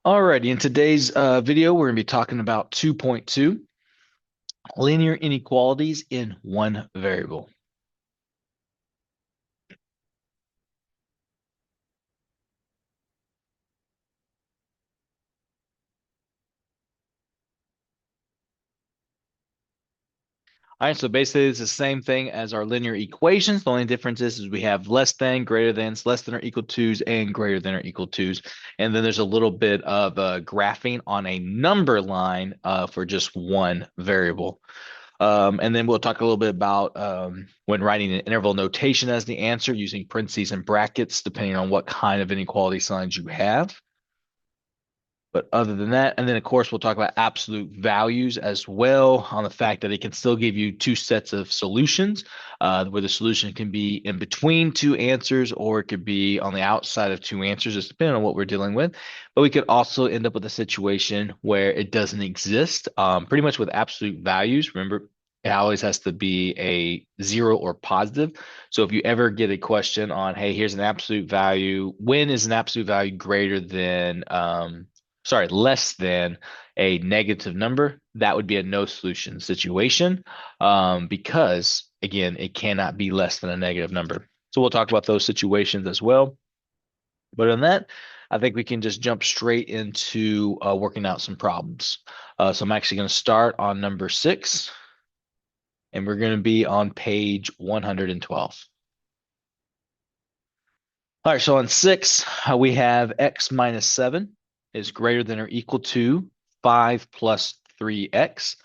Alrighty, in today's video, we're going to be talking about 2.2, linear inequalities in one variable. All right, so basically it's the same thing as our linear equations. The only difference is we have less than, greater than, less than or equal to's, and greater than or equal to's. And then there's a little bit of graphing on a number line for just one variable. And then we'll talk a little bit about when writing an interval notation as the answer using parentheses and brackets, depending on what kind of inequality signs you have. But other than that, and then of course, we'll talk about absolute values as well on the fact that it can still give you two sets of solutions, where the solution can be in between two answers or it could be on the outside of two answers, just depending on what we're dealing with. But we could also end up with a situation where it doesn't exist. Pretty much with absolute values, remember, it always has to be a zero or positive. So if you ever get a question on, hey, here's an absolute value, when is an absolute value greater than less than a negative number, that would be a no solution situation, because again, it cannot be less than a negative number. So we'll talk about those situations as well. But on that, I think we can just jump straight into working out some problems. So I'm actually going to start on number 6, and we're going to be on page 112. All right, so on 6, we have x minus 7 is greater than or equal to 5 plus 3x.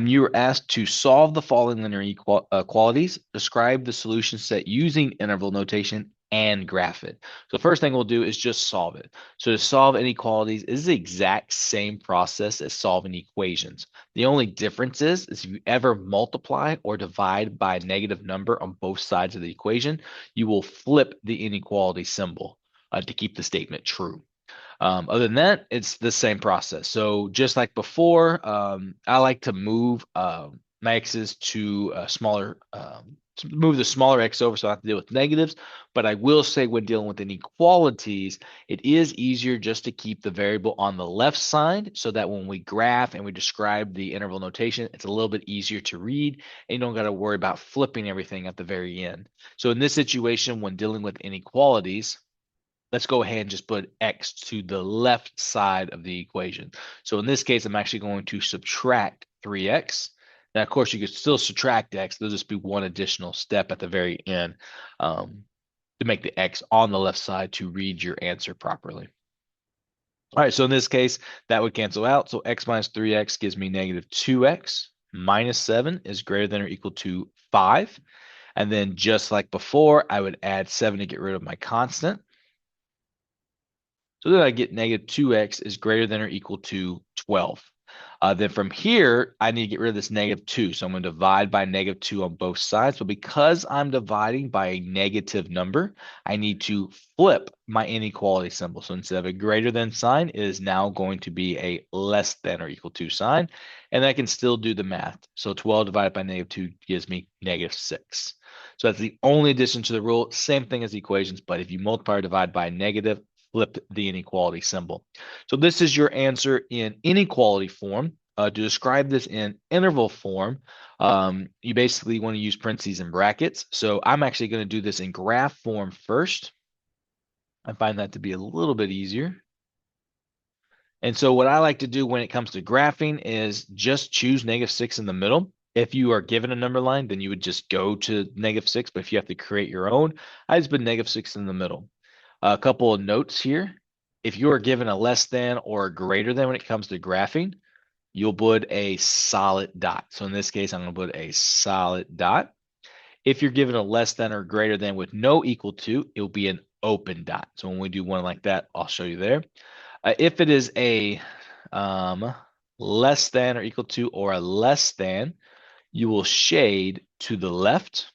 You were asked to solve the following linear equalities, describe the solution set using interval notation, and graph it. So the first thing we'll do is just solve it. So to solve inequalities is the exact same process as solving equations. The only difference is if you ever multiply or divide by a negative number on both sides of the equation, you will flip the inequality symbol to keep the statement true. Other than that, it's the same process. So just like before, I like to move my x's to smaller, to move the smaller x over so I have to deal with negatives. But I will say when dealing with inequalities, it is easier just to keep the variable on the left side so that when we graph and we describe the interval notation, it's a little bit easier to read and you don't got to worry about flipping everything at the very end. So in this situation, when dealing with inequalities, let's go ahead and just put x to the left side of the equation. So in this case, I'm actually going to subtract 3x. Now, of course, you could still subtract x. There'll just be one additional step at the very end to make the x on the left side to read your answer properly. All right, so in this case, that would cancel out. So x minus 3x gives me negative 2x. Minus 7 is greater than or equal to 5. And then just like before, I would add 7 to get rid of my constant. So then I get negative 2x is greater than or equal to 12. Then from here, I need to get rid of this negative 2. So I'm going to divide by negative 2 on both sides. But because I'm dividing by a negative number, I need to flip my inequality symbol. So instead of a greater than sign, it is now going to be a less than or equal to sign. And I can still do the math. So 12 divided by negative 2 gives me negative 6. So that's the only addition to the rule. Same thing as equations, but if you multiply or divide by negative, flip the inequality symbol. So this is your answer in inequality form. To describe this in interval form, you basically want to use parentheses and brackets. So I'm actually going to do this in graph form first. I find that to be a little bit easier. And so what I like to do when it comes to graphing is just choose negative 6 in the middle. If you are given a number line, then you would just go to negative 6. But if you have to create your own, I just put negative 6 in the middle. A couple of notes here. If you are given a less than or a greater than when it comes to graphing, you'll put a solid dot. So in this case, I'm going to put a solid dot. If you're given a less than or greater than with no equal to, it'll be an open dot. So when we do one like that, I'll show you there. If it is a less than or equal to or a less than, you will shade to the left.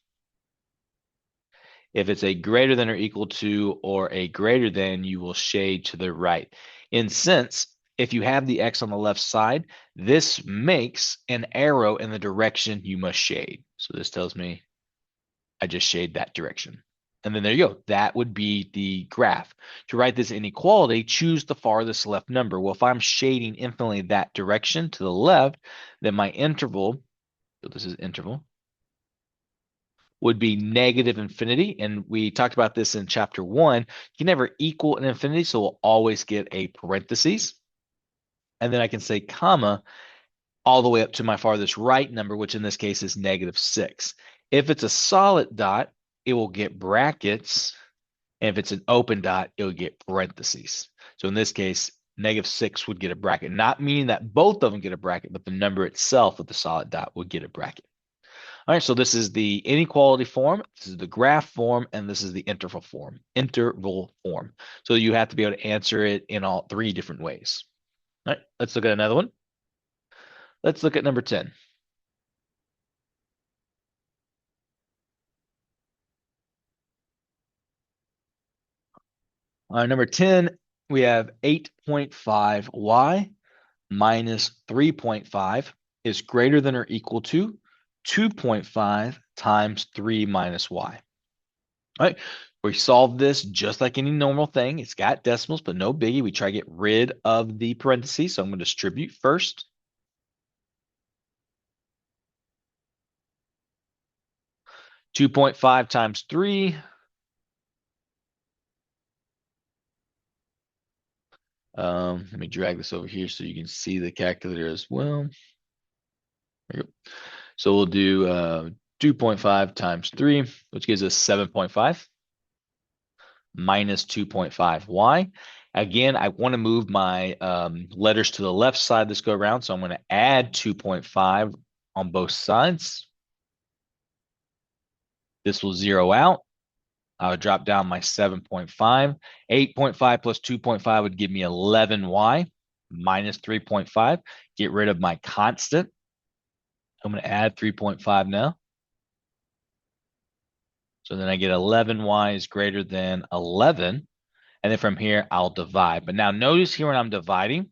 If it's a greater than or equal to or a greater than, you will shade to the right. In sense, if you have the x on the left side, this makes an arrow in the direction you must shade. So this tells me I just shade that direction. And then there you go. That would be the graph. To write this inequality, choose the farthest left number. Well, if I'm shading infinitely that direction to the left, then my interval, so this is interval, would be negative infinity. And we talked about this in chapter 1. You can never equal an infinity, so we'll always get a parentheses. And then I can say comma all the way up to my farthest right number, which in this case is -6. If it's a solid dot, it will get brackets. And if it's an open dot, it'll get parentheses. So in this case, -6 would get a bracket, not meaning that both of them get a bracket, but the number itself with the solid dot would get a bracket. All right, so this is the inequality form, this is the graph form, and this is the interval form. So you have to be able to answer it in all three different ways. All right, let's look at another one. Let's look at number 10. Number 10, we have 8.5y minus 3.5 is greater than or equal to 2.5 times 3 minus y. All right, we solve this just like any normal thing. It's got decimals, but no biggie. We try to get rid of the parentheses. So I'm going to distribute first. 2.5 times 3. Let me drag this over here so you can see the calculator as well. There you go. So we'll do 2.5 times 3, which gives us 7.5 minus 2.5y. Again, I want to move my letters to the left side this go around, so I'm going to add 2.5 on both sides. This will zero out. I would drop down my 7.5. 8.5 plus 2.5 would give me 11y minus 3.5. Get rid of my constant. I'm going to add 3.5 now. So then I get 11y is greater than 11. And then from here, I'll divide. But now notice here when I'm dividing,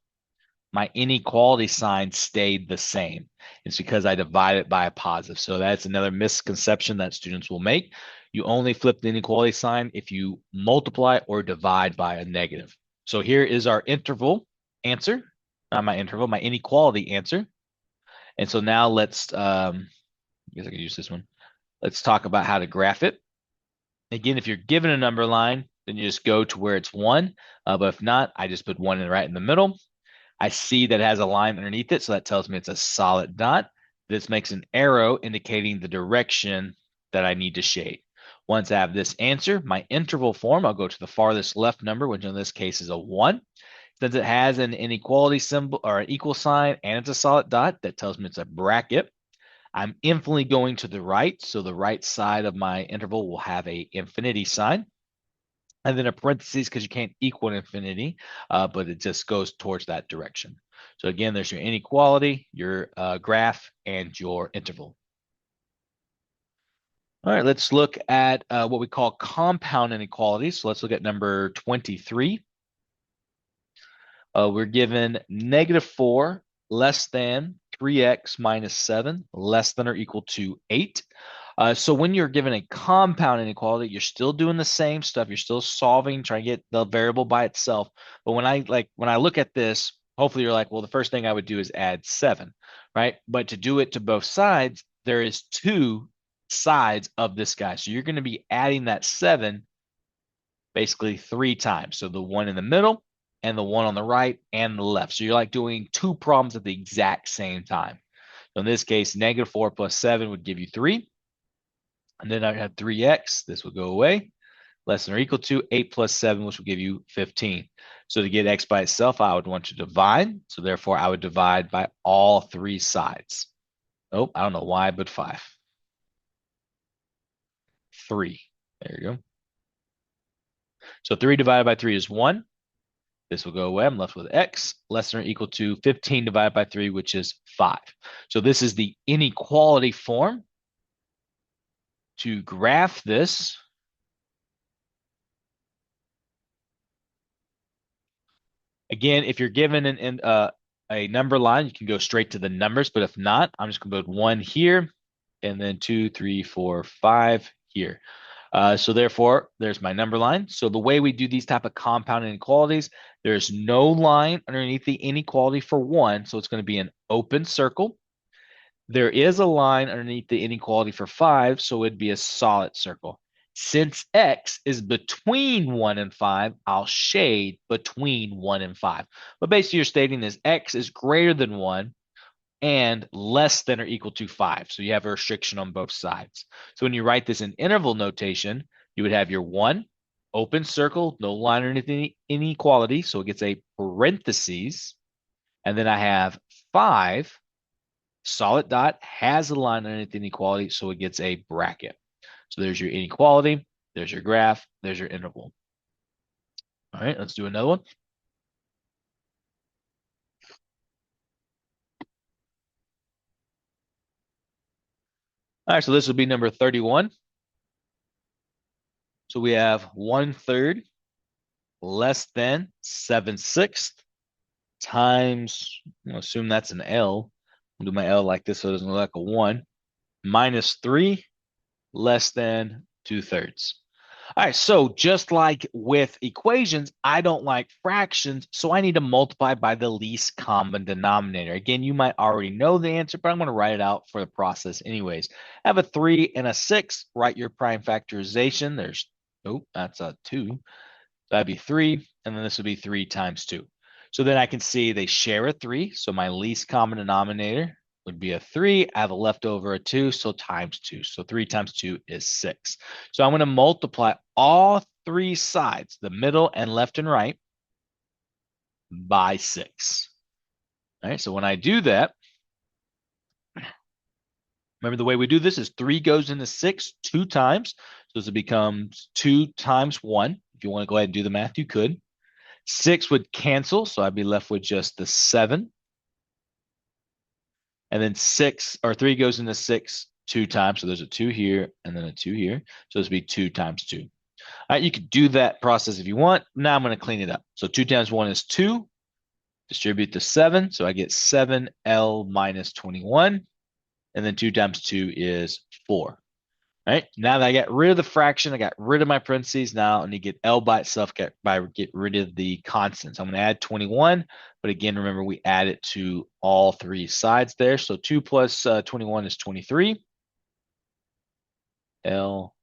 my inequality sign stayed the same. It's because I divided by a positive. So that's another misconception that students will make. You only flip the inequality sign if you multiply or divide by a negative. So here is our interval answer, not my interval, my inequality answer. And so now let's, I guess I can use this one. Let's talk about how to graph it. Again, if you're given a number line, then you just go to where it's 1. But if not, I just put 1 right in the middle. I see that it has a line underneath it, so that tells me it's a solid dot. This makes an arrow indicating the direction that I need to shade. Once I have this answer, my interval form, I'll go to the farthest left number, which in this case is a 1. Since it has an inequality symbol or an equal sign and it's a solid dot, that tells me it's a bracket. I'm infinitely going to the right, so the right side of my interval will have a infinity sign. And then a parentheses because you can't equal an infinity, but it just goes towards that direction. So again, there's your inequality, your graph, and your interval. All right, let's look at what we call compound inequalities. So let's look at number 23. We're given -4 less than 3x minus 7 less than or equal to 8. So when you're given a compound inequality, you're still doing the same stuff. You're still solving, trying to get the variable by itself. But when I look at this, hopefully you're like, well, the first thing I would do is add 7, right? But to do it to both sides, there is 2 sides of this guy. So you're going to be adding that 7 basically 3 times. So the one in the middle and the one on the right and the left. So you're like doing 2 problems at the exact same time. So in this case, -4 plus 7 would give you 3. And then I have 3x, this would go away, less than or equal to 8 plus 7, which will give you 15. So to get x by itself, I would want to divide. So therefore, I would divide by all 3 sides. Oh, I don't know why, but 5. 3. There you go. So 3 divided by 3 is 1. This will go away. I'm left with x less than or equal to 15 divided by 3, which is 5. So this is the inequality form. To graph this, again, if you're given a number line, you can go straight to the numbers. But if not, I'm just going to put 1 here and then 2, 3, 4, 5 here. So therefore, there's my number line. So the way we do these type of compound inequalities, there's no line underneath the inequality for 1, so it's going to be an open circle. There is a line underneath the inequality for 5, so it'd be a solid circle. Since x is between 1 and 5, I'll shade between 1 and 5. But basically, you're stating is x is greater than 1 and less than or equal to 5. So you have a restriction on both sides. So when you write this in interval notation, you would have your 1, open circle, no line underneath any inequality, so it gets a parentheses. And then I have 5, solid dot, has a line underneath the inequality, so it gets a bracket. So there's your inequality, there's your graph, there's your interval. All right, let's do another one. All right, so this will be number 31. So we have 1/3 less than 7/6 times, I'll assume that's an L. I'll do my L like this so it doesn't look like a 1, minus 3 less than 2/3. All right, so just like with equations, I don't like fractions, so I need to multiply by the least common denominator. Again, you might already know the answer, but I'm going to write it out for the process anyways. I have a 3 and a 6. Write your prime factorization. There's, oh, that's a 2. So that'd be 3, and then this would be 3 times 2. So then I can see they share a 3, so my least common denominator would be a 3. I have a leftover a 2, so times 2. So 3 times 2 is 6. So I'm going to multiply all 3 sides, the middle and left and right, by 6. All right, so when I do that, remember the way we do this is 3 goes into 6 2 times. So this becomes 2 times 1. If you want to go ahead and do the math, you could. 6 would cancel, so I'd be left with just the 7. And then 3 goes into 6 2 times. So there's a 2 here and then a 2 here. So this would be 2 times 2. All right, you could do that process if you want. Now I'm going to clean it up. So 2 times 1 is 2. Distribute the 7. So I get 7L minus 21. And then 2 times 2 is 4. All right, now that I got rid of the fraction, I got rid of my parentheses. Now I need to get L by itself, get rid of the constants. I'm going to add 21, but again, remember we add it to all 3 sides there. So 2 plus 21 is 23. L,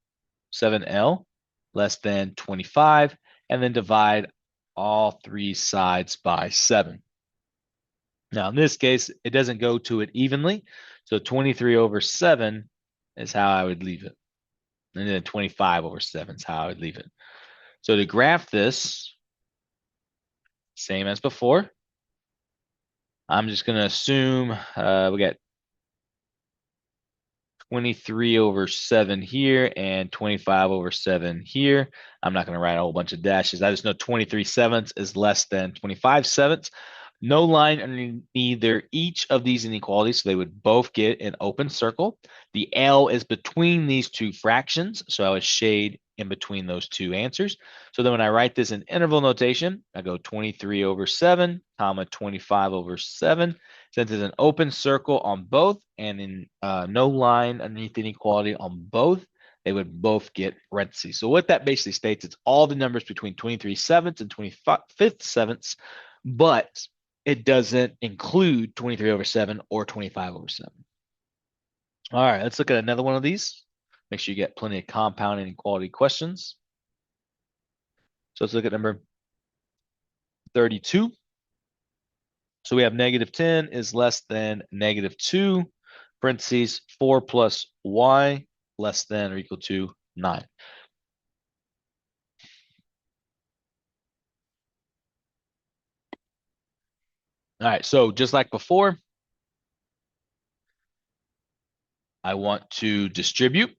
7L less than 25, and then divide all 3 sides by 7. Now in this case, it doesn't go to it evenly. So 23 over 7 is how I would leave it. And then 25 over 7 is how I would leave it. So to graph this, same as before, I'm just going to assume we got 23 over 7 here and 25 over 7 here. I'm not going to write a whole bunch of dashes. I just know 23/7 is less than 25/7. No line underneath either each of these inequalities, so they would both get an open circle. The L is between these 2 fractions, so I would shade in between those 2 answers. So then when I write this in interval notation, I go 23 over 7, comma 25 over 7. Since it's an open circle on both and in no line underneath the inequality on both, they would both get parentheses. So what that basically states, it's all the numbers between 23/7 and 25/7, but it doesn't include 23 over 7 or 25 over 7. All right, let's look at another one of these. Make sure you get plenty of compound inequality questions. So let's look at number 32. So we have -10 is less than -2, parentheses 4 plus y less than or equal to 9. All right, so just like before, I want to distribute.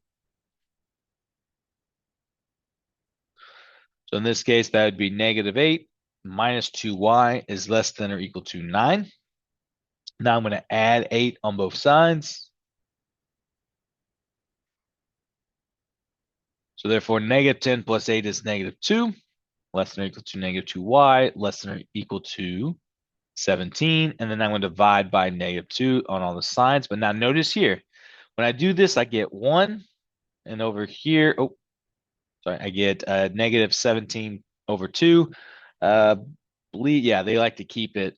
So in this case, that would be -8 minus 2y is less than or equal to 9. Now I'm going to add 8 on both sides. So therefore, -10 plus 8 is -2, less than or equal to -2y, less than or equal to 17. And then I'm going to divide by -2 on all the sides. But now notice here, when I do this, I get 1. And over here, oh, sorry, I get negative 17 over 2. Yeah, they like to keep it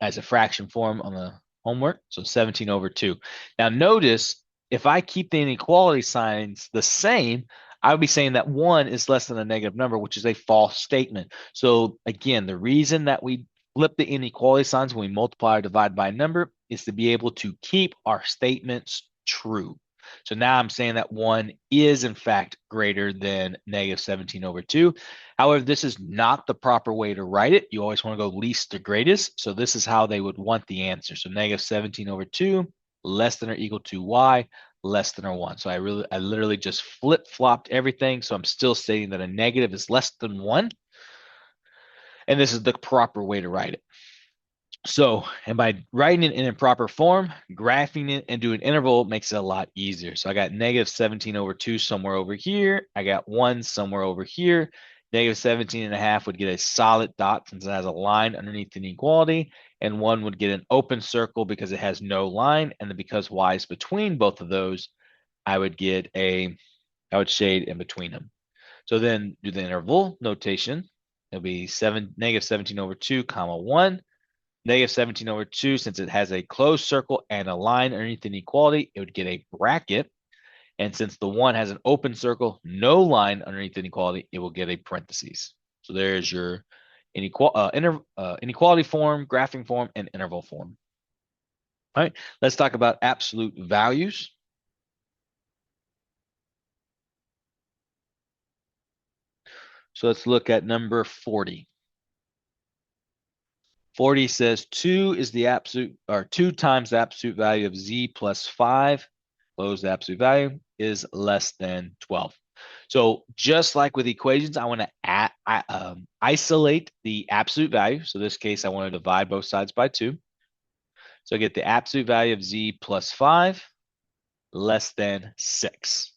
as a fraction form on the homework. So 17 over 2. Now notice if I keep the inequality signs the same, I would be saying that 1 is less than a negative number, which is a false statement. So again, the reason that we flip the inequality signs when we multiply or divide by a number is to be able to keep our statements true. So now I'm saying that 1 is in fact greater than negative 17 over 2. However, this is not the proper way to write it. You always want to go least to greatest. So this is how they would want the answer. So negative 17 over 2, less than or equal to y, less than or 1. So I literally just flip-flopped everything. So I'm still stating that a negative is less than 1. And this is the proper way to write it. So, and by writing it in a proper form, graphing it and doing interval makes it a lot easier. So I got negative 17 over 2 somewhere over here. I got 1 somewhere over here. Negative 17 and a half would get a solid dot since it has a line underneath inequality. And 1 would get an open circle because it has no line. And then because y is between both of those, I would shade in between them. So then do the interval notation. It'll be negative 17 over 2, comma 1. Negative 17 over 2, since it has a closed circle and a line underneath inequality, it would get a bracket. And since the 1 has an open circle, no line underneath inequality, it will get a parentheses. So there's your inequality form, graphing form, and interval form. All right, let's talk about absolute values. So let's look at number 40. 40 says 2 is the absolute, or 2 times the absolute value of z plus 5, close the absolute value, is less than 12. So just like with equations, I want to isolate the absolute value. So in this case, I want to divide both sides by 2. So I get the absolute value of z plus 5 less than 6.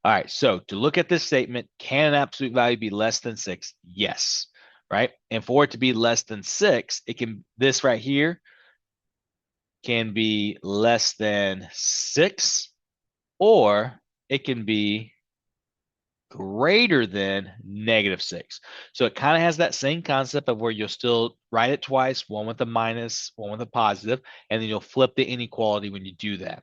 All right, so to look at this statement, can an absolute value be less than 6? Yes, right? And for it to be less than 6, this right here can be less than 6, or it can be greater than negative 6. So it kind of has that same concept of where you'll still write it twice, one with a minus, one with a positive, and then you'll flip the inequality when you do that.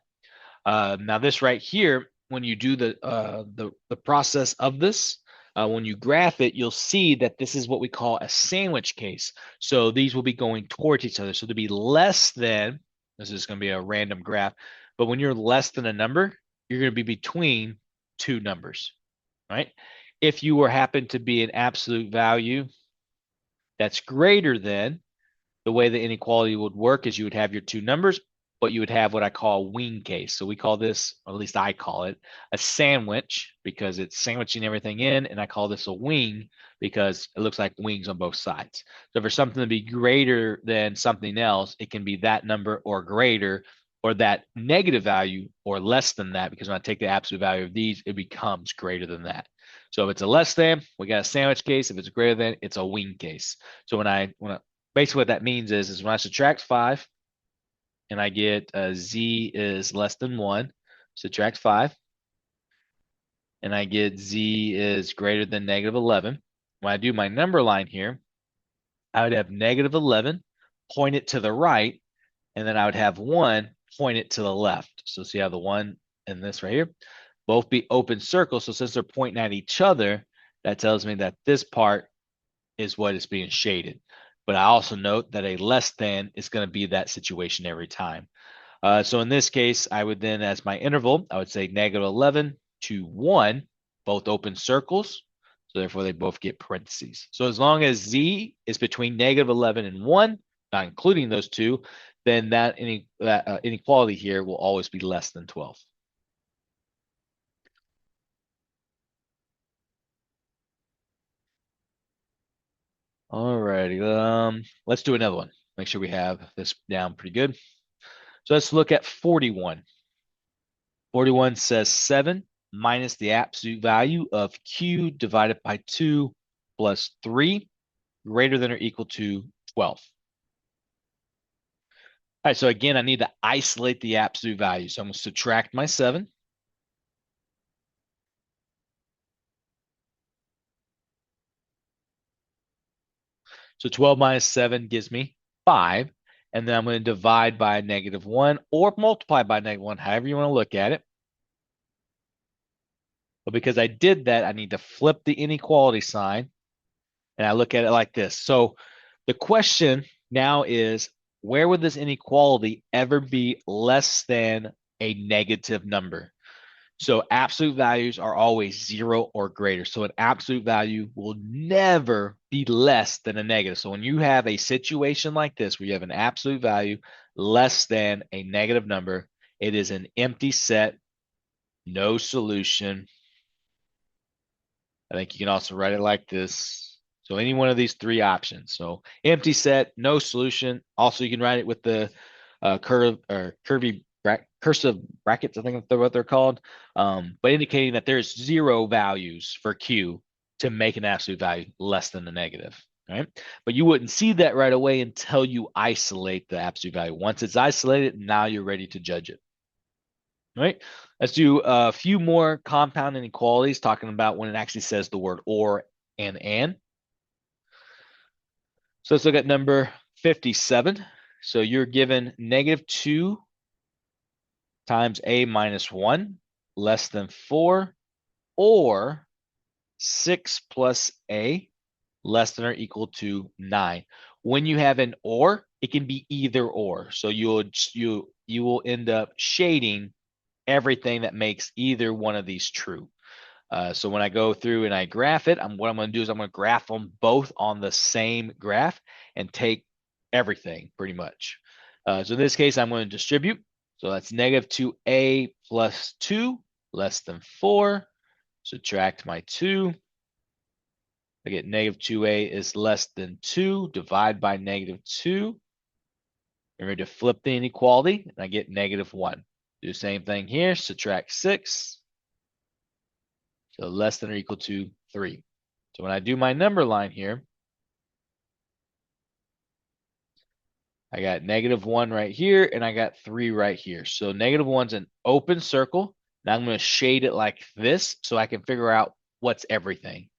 Now this right here, when you do the process of this, when you graph it, you'll see that this is what we call a sandwich case. So these will be going towards each other. So to be less than, this is going to be a random graph, but when you're less than a number, you're going to be between two numbers, right? If you were happen to be an absolute value that's greater than, the way the inequality would work is you would have your two numbers, but you would have what I call a wing case. So we call this, or at least I call it, a sandwich because it's sandwiching everything in, and I call this a wing because it looks like wings on both sides. So for something to be greater than something else, it can be that number or greater, or that negative value or less than that, because when I take the absolute value of these, it becomes greater than that. So if it's a less than, we got a sandwich case. If it's greater than, it's a wing case. So when I basically what that means is when I subtract 5 and I get z is less than 1, subtract 5, and I get z is greater than negative 11. When I do my number line here, I would have negative 11, point it to the right, and then I would have 1, point it to the left. So see how the 1 and this right here, both be open circles. So since they're pointing at each other, that tells me that this part is what is being shaded. But I also note that a less than is going to be that situation every time. So in this case, I would then, as my interval, I would say negative 11 to 1, both open circles. So therefore, they both get parentheses. So as long as z is between negative 11 and 1, not including those two, then that inequality here will always be less than 12. All righty. Let's do another one. Make sure we have this down pretty good. So let's look at 41. 41 says 7 minus the absolute value of q divided by 2 plus 3 greater than or equal to 12. All right, so again, I need to isolate the absolute value. So I'm going to subtract my 7. So 12 minus 7 gives me 5. And then I'm going to divide by -1 or multiply by -1, however you want to look at it. But because I did that, I need to flip the inequality sign. And I look at it like this. So the question now is, where would this inequality ever be less than a negative number? So absolute values are always 0 or greater. So an absolute value will never be less than a negative. So when you have a situation like this, where you have an absolute value less than a negative number, it is an empty set, no solution. I think you can also write it like this. So any one of these three options. So empty set, no solution. Also, you can write it with the cursive brackets, I think that's what they're called, but indicating that there's 0 values for Q to make an absolute value less than the negative. Right? But you wouldn't see that right away until you isolate the absolute value. Once it's isolated, now you're ready to judge it. Right? Let's do a few more compound inequalities, talking about when it actually says the word or and. So let's look at number 57. So you're given -2 times a minus 1 less than 4, or 6 plus a less than or equal to 9. When you have an or, it can be either or. So you will end up shading everything that makes either one of these true. So when I go through and I graph it, what I'm going to do is I'm going to graph them both on the same graph and take everything pretty much. So in this case, I'm going to distribute. So that's -2a plus 2 less than 4. Subtract my 2. I get -2a is less than 2. Divide by -2. I'm ready to flip the inequality, and I get -1. Do the same thing here. Subtract 6. So less than or equal to 3. So when I do my number line here, I got -1 right here, and I got 3 right here. So -1's an open circle. Now I'm going to shade it like this so I can figure out what's everything.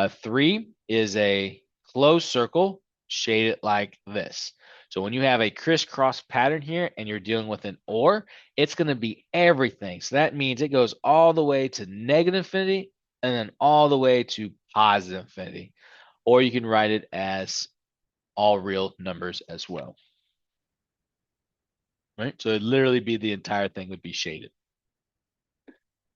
3 is a closed circle. Shade it like this. So when you have a crisscross pattern here and you're dealing with an or, it's going to be everything. So that means it goes all the way to -infinity and then all the way to +infinity. Or you can write it as all real numbers as well. Right? So it'd literally be the entire thing would be shaded.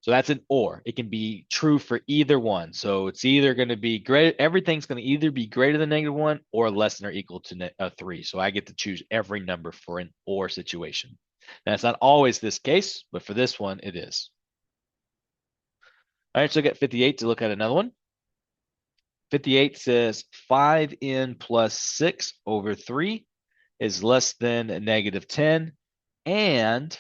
So that's an or. It can be true for either one. So it's either going to be great. Everything's going to either be greater than -1 or less than or equal to 3. So I get to choose every number for an or situation. Now, it's not always this case, but for this one, it is. All right, so I got 58 to look at another one. 58 says 5n plus 6 over 3 is less than -10, and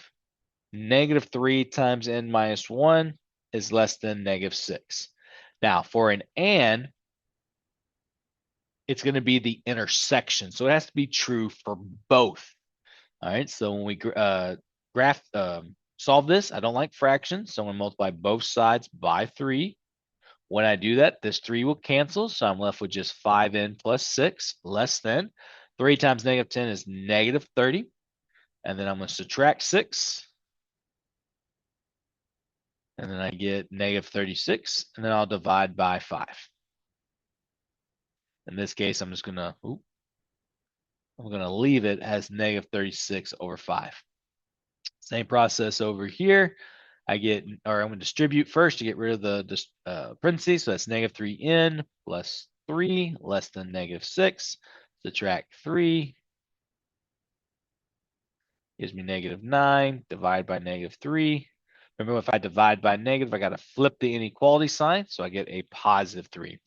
-3 times n minus 1 is less than -6. Now, for an and, it's going to be the intersection. So it has to be true for both. All right, so when we solve this, I don't like fractions, so I'm going to multiply both sides by 3. When I do that, this 3 will cancel, so I'm left with just 5n plus 6 less than 3 times -10 is -30. And then I'm going to subtract 6. And then I get -36. And then I'll divide by 5. In this case, I'm going to leave it as -36 over 5. Same process over here. I'm going to distribute first to get rid of the parentheses. So that's -3n plus 3 less than -6. Subtract 3 gives me -9. Divide by -3. Remember, if I divide by negative, I got to flip the inequality sign. So I get a +3.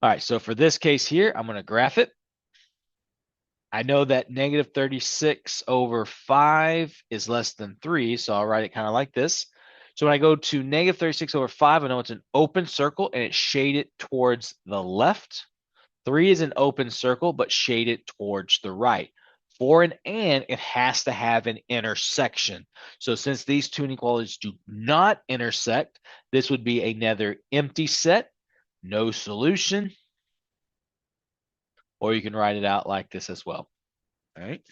All right, so for this case here, I'm going to graph it. I know that -36 over 5 is less than 3, so I'll write it kind of like this. So when I go to -36 over 5, I know it's an open circle, and it's shaded towards the left. 3 is an open circle, but shaded towards the right. For an and, it has to have an intersection. So since these two inequalities do not intersect, this would be another empty set, no solution. or you can write it out like this as well. All right.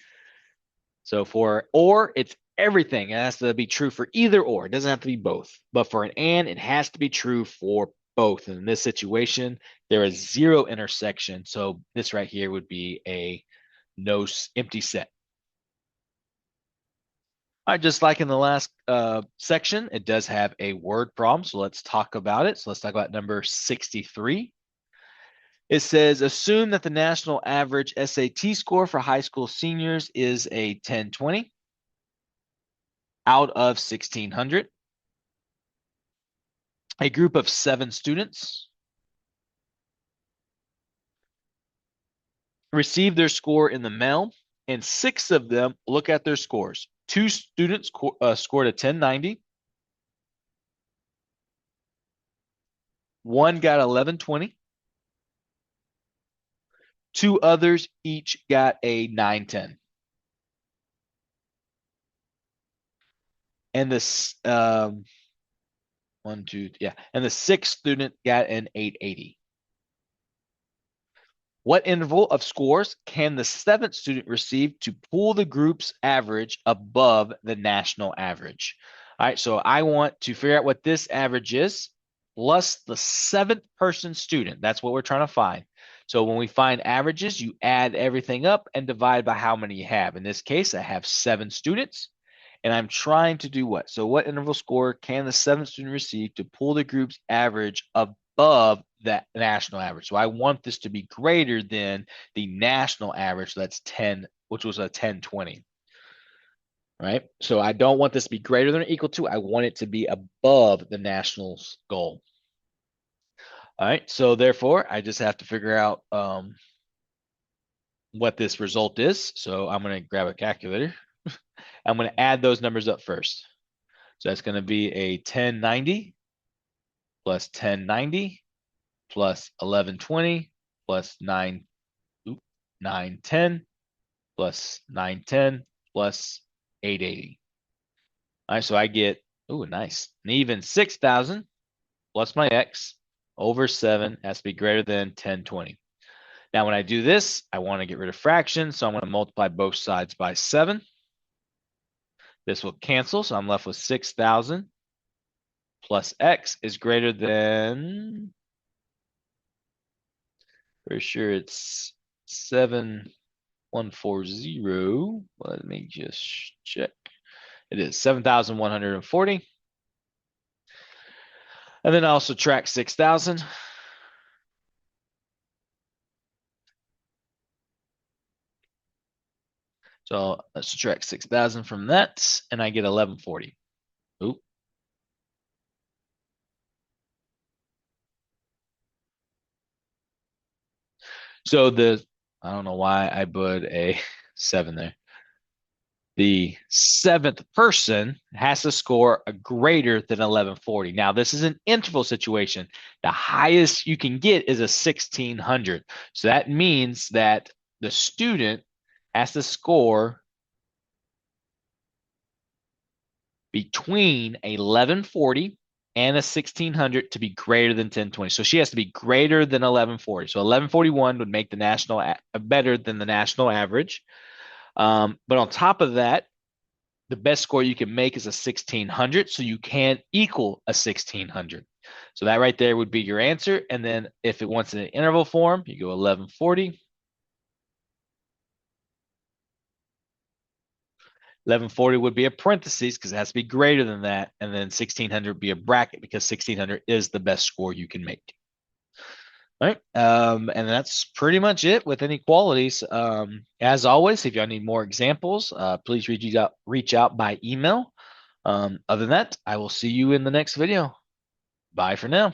So for or, it's everything. It has to be true for either or. It doesn't have to be both. But for an and, it has to be true for both. And in this situation, there is zero intersection. So this right here would be a no empty set. All right, just like in the last section, it does have a word problem. So let's talk about it. So let's talk about number 63. It says, assume that the national average SAT score for high school seniors is a 1020 out of 1600. A group of 7 students receive their score in the mail, and 6 of them look at their scores. 2 students scored a 1090. 1 got 1120. 2 others each got a 910. And this and the 6th student got an 880. What interval of scores can the 7th student receive to pull the group's average above the national average? All right, so I want to figure out what this average is plus the 7th person student. That's what we're trying to find. So when we find averages, you add everything up and divide by how many you have. In this case, I have 7 students, and I'm trying to do what? So what interval score can the 7th student receive to pull the group's average above that national average? So I want this to be greater than the national average. So that's 10, which was a 1020. Right? So I don't want this to be greater than or equal to. I want it to be above the national's goal. All right. So therefore, I just have to figure out what this result is. So I'm going to grab a calculator. I'm going to add those numbers up first. So that's going to be a 1090 plus 1090 plus 1120 plus 910 plus 910 plus 880. All right, so I get, nice, an even 6,000 plus my x over 7 has to be greater than 1020. Now, when I do this, I want to get rid of fractions, so I'm going to multiply both sides by 7. This will cancel, so I'm left with 6,000 plus x is greater than, for sure it's 7,140. Let me just check. It is 7,140. And then I'll subtract 6,000. So let's subtract 6,000 from that, and I get 1140. Oop. So I don't know why I put a 7 there. The 7th person has to score a greater than 1140. Now, this is an interval situation. The highest you can get is a 1600. So that means that the student has to score between 1140 and a 1600 to be greater than 1020. So she has to be greater than 1140. So 1141 would make the national better than the national average. But on top of that, the best score you can make is a 1600. So you can equal a 1600. So that right there would be your answer. And then if it wants in an interval form, you go 1140. 1140 would be a parentheses because it has to be greater than that. And then 1600 would be a bracket because 1600 is the best score you can make. All right. And that's pretty much it with inequalities. As always, if y'all need more examples, please reach out by email. Other than that, I will see you in the next video. Bye for now.